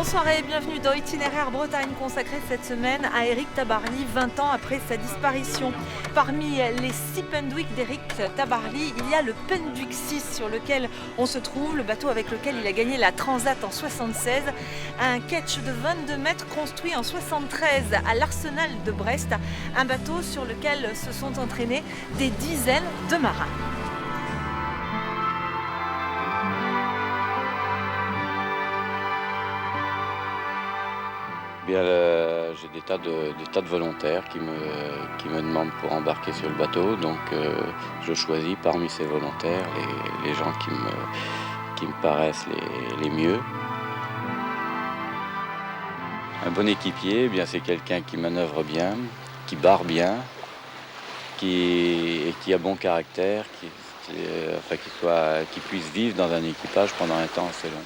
Bonsoir et bienvenue dans Itinéraire Bretagne consacré cette semaine à Éric Tabarly, 20 ans après sa disparition. Parmi les 6 Penduics d'Éric Tabarly, il y a le Penduic 6 sur lequel on se trouve, le bateau avec lequel il a gagné la Transat en 1976, un ketch de 22 mètres construit en 1973 à l'Arsenal de Brest, un bateau sur lequel se sont entraînés des dizaines de marins. Bien, j'ai des tas de volontaires qui me demandent pour embarquer sur le bateau, donc je choisis parmi ces volontaires les gens qui me paraissent les mieux. Un bon équipier, eh bien, c'est quelqu'un qui manœuvre bien, qui barre bien, qui a bon caractère, qui puisse vivre dans un équipage pendant un temps assez long.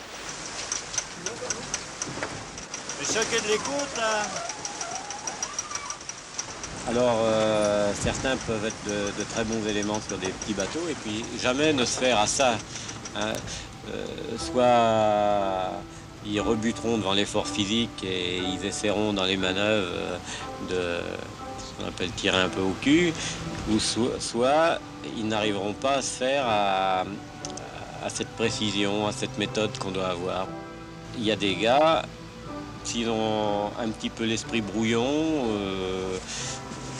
Choqué de l'écoute, là. Alors, certains peuvent être de très bons éléments sur des petits bateaux et puis jamais ne se faire à ça. Hein. Soit ils rebuteront devant l'effort physique et ils essaieront dans les manœuvres de ce qu'on appelle tirer un peu au cul, ou soit ils n'arriveront pas à se faire à cette précision, à cette méthode qu'on doit avoir. Il y a des gars, s'ils ont un petit peu l'esprit brouillon,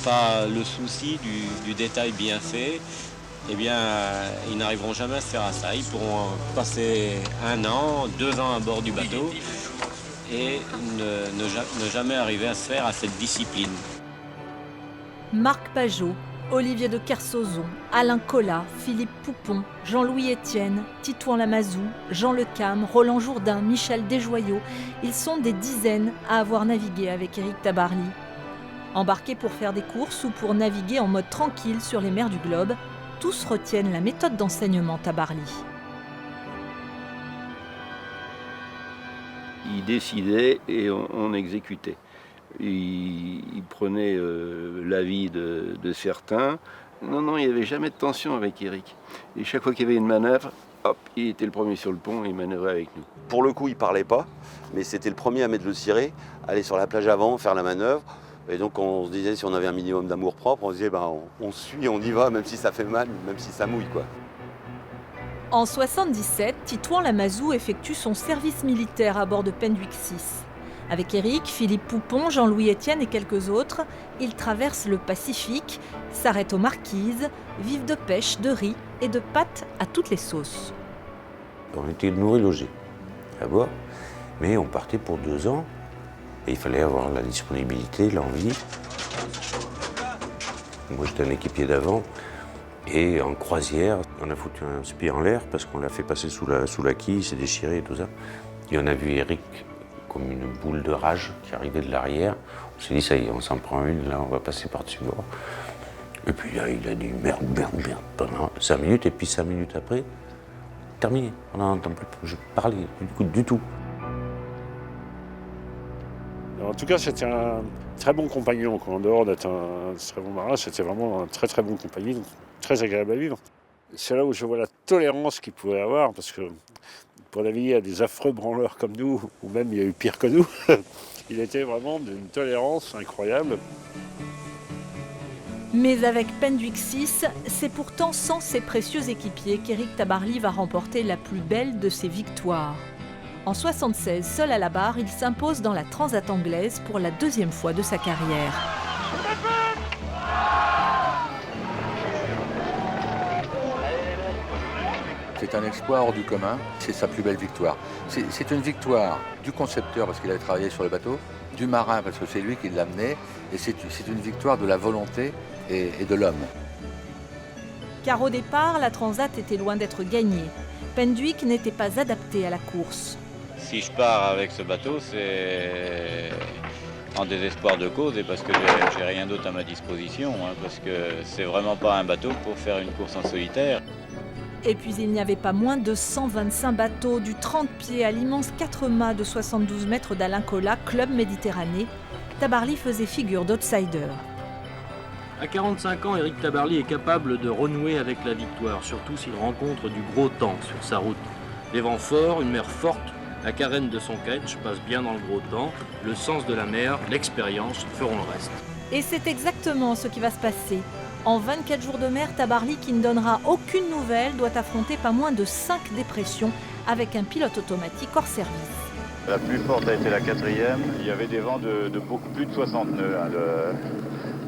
pas le souci du détail bien fait, eh bien, ils n'arriveront jamais à se faire à ça. Ils pourront passer 1 an, 2 ans à bord du bateau et ne jamais arriver à se faire à cette discipline. Marc Pajot, Olivier de Kersauzon, Alain Collat, Philippe Poupon, Jean-Louis Etienne, Titouan Lamazou, Jean Lecam, Roland Jourdain, Michel Desjoyaux, ils sont des dizaines à avoir navigué avec Éric Tabarly. Embarqués pour faire des courses ou pour naviguer en mode tranquille sur les mers du globe, tous retiennent la méthode d'enseignement Tabarly. Il décidait et on exécutait. Il prenait l'avis de certains. Non, il n'y avait jamais de tension avec Éric. Et chaque fois qu'il y avait une manœuvre, hop, il était le premier sur le pont et il manœuvrait avec nous. Pour le coup, il ne parlait pas, mais c'était le premier à mettre le ciré, aller sur la plage avant, faire la manœuvre. Et donc on se disait, si on avait un minimum d'amour propre, on se disait, on suit, on y va, même si ça fait mal, même si ça mouille, quoi. En 1977, Titouan Lamazou effectue son service militaire à bord de Penduic 6. Avec Éric, Philippe Poupon, Jean-Louis Etienne et quelques autres, ils traversent le Pacifique, s'arrêtent aux Marquises, vivent de pêche, de riz et de pâtes à toutes les sauces. On était nourris logés à bord, mais on partait pour 2 ans et il fallait avoir la disponibilité, l'envie. Moi j'étais un équipier d'avant et en croisière, on a foutu un spi en l'air parce qu'on l'a fait passer sous la quille, il s'est déchiré et tout ça. Et on a vu Éric comme une boule de rage qui arrivait de l'arrière. On s'est dit, ça y est, on s'en prend une, là, on va passer par-dessus bord. Et puis là, il a dit merde, pendant 5 minutes, et puis 5 minutes après, terminé. On n'entend plus parler du tout. En tout cas, c'était un très bon compagnon. En dehors d'être un très bon marin, c'était vraiment un très très bon compagnon, très agréable à vivre. C'est là où je vois la tolérance qu'il pouvait avoir, parce que pour naviguer à des affreux branleurs comme nous, ou même il y a eu pire que nous, il était vraiment d'une tolérance incroyable. Mais avec Penduic 6, c'est pourtant sans ses précieux équipiers qu'Éric Tabarly va remporter la plus belle de ses victoires. En 1976, seul à la barre, il s'impose dans la Transat anglaise pour la 2e fois de sa carrière. C'est un exploit hors du commun, c'est sa plus belle victoire. C'est une victoire du concepteur parce qu'il avait travaillé sur le bateau, du marin parce que c'est lui qui l'a amené, et c'est une victoire de la volonté et de l'homme. Car au départ, la Transat était loin d'être gagnée. Penduic n'était pas adapté à la course. Si je pars avec ce bateau, c'est en désespoir de cause et parce que j'ai rien d'autre à ma disposition, hein, parce que c'est vraiment pas un bateau pour faire une course en solitaire. Et puis il n'y avait pas moins de 125 bateaux, du 30 pieds à l'immense 4 mâts de 72 mètres d'Alain Collat, Club Méditerranée. Tabarly faisait figure d'outsider. À 45 ans, Éric Tabarly est capable de renouer avec la victoire, surtout s'il rencontre du gros temps sur sa route. Des vents forts, une mer forte, La carène de son ketch passe bien dans le gros temps. Le sens de la mer, l'expérience feront le reste. Et c'est exactement ce qui va se passer. En 24 jours de mer, Tabarly, qui ne donnera aucune nouvelle, doit affronter pas moins de 5 dépressions avec un pilote automatique hors service. La plus forte a été la 4e. Il y avait des vents de beaucoup plus de 60 nœuds.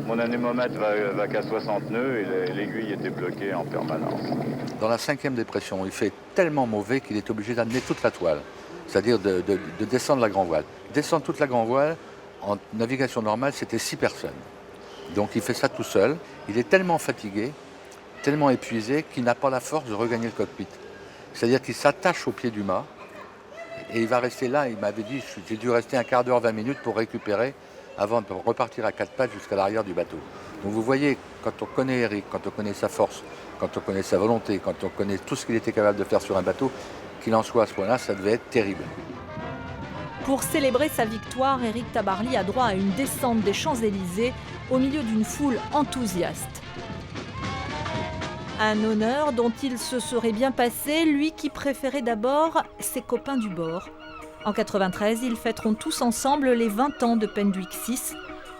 Mon anémomètre va qu'à 60 nœuds et l'aiguille était bloquée en permanence. Dans la 5e dépression, il fait tellement mauvais qu'il est obligé d'amener toute la toile, c'est-à-dire de descendre la grand voile. Descendre toute la grand voile, en navigation normale, c'était 6 personnes. Donc il fait ça tout seul. Il est tellement fatigué, tellement épuisé qu'il n'a pas la force de regagner le cockpit. C'est-à-dire qu'il s'attache au pied du mât et il va rester là. Il m'avait dit, j'ai dû rester un quart d'heure, 20 minutes pour récupérer avant de repartir à 4 pattes jusqu'à l'arrière du bateau. Donc vous voyez, quand on connaît Éric, quand on connaît sa force, quand on connaît sa volonté, quand on connaît tout ce qu'il était capable de faire sur un bateau, qu'il en soit à ce point-là, ça devait être terrible. Pour célébrer sa victoire, Éric Tabarly a droit à une descente des Champs-Élysées au milieu d'une foule enthousiaste. Un honneur dont il se serait bien passé, lui qui préférait d'abord ses copains du bord. En 93, ils fêteront tous ensemble les 20 ans de Penduick 6,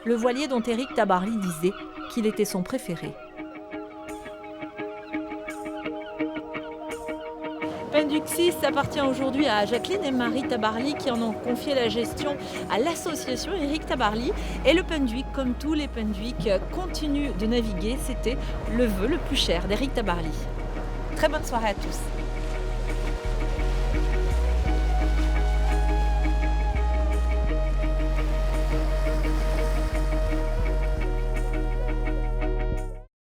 le voilier dont Éric Tabarly disait qu'il était son préféré. Penduick 6 appartient aujourd'hui à Jacqueline et Marie Tabarly qui en ont confié la gestion à l'association Éric Tabarly. Et le Penduick, comme tous les Penduick, continue de naviguer. C'était le vœu le plus cher d'Éric Tabarly. Très bonne soirée à tous.